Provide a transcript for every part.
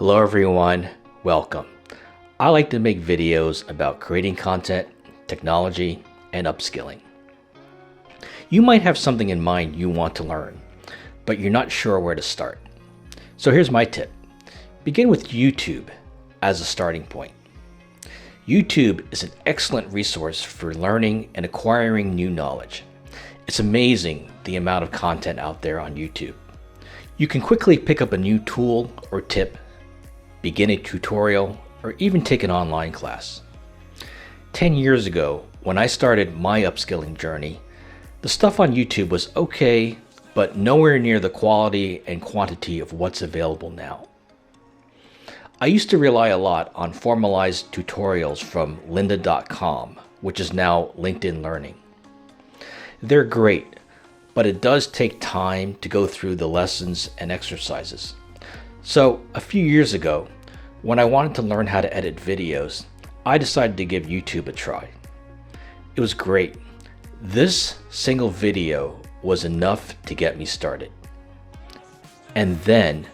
Hello everyone, welcome. I like to make videos about creating content, technology, and upskilling. You might have something in mind you want to learn, but you're not sure where to start. So here's my tip. Begin with YouTube as a starting point. YouTube is an excellent resource for learning and acquiring new knowledge. It's amazing the amount of content out there on YouTube. You can quickly pick up a new tool or tip, begin a tutorial, or even take an online class. 10 years ago, when I started my upskilling journey, the stuff on YouTube was okay, but nowhere near the quality and quantity of what's available now. I used to rely a lot on formalized tutorials from lynda.com, which is now LinkedIn Learning. They're great, but it does take time to go through the lessons and exercises. So a few years ago, when I wanted to learn how to edit videos, I decided to give YouTube a try. It was great. This single video was enough to get me started. And then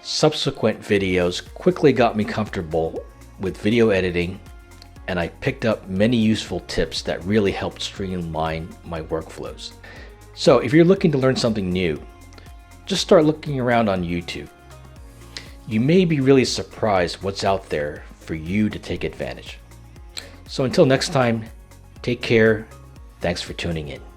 subsequent videos quickly got me comfortable with video editing, and I picked up many useful tips that really helped streamline my workflows. So if you're looking to learn something new, just start looking around on YouTube. You may be really surprised what's out there for you to take advantage. So until next time, take care. Thanks for tuning in.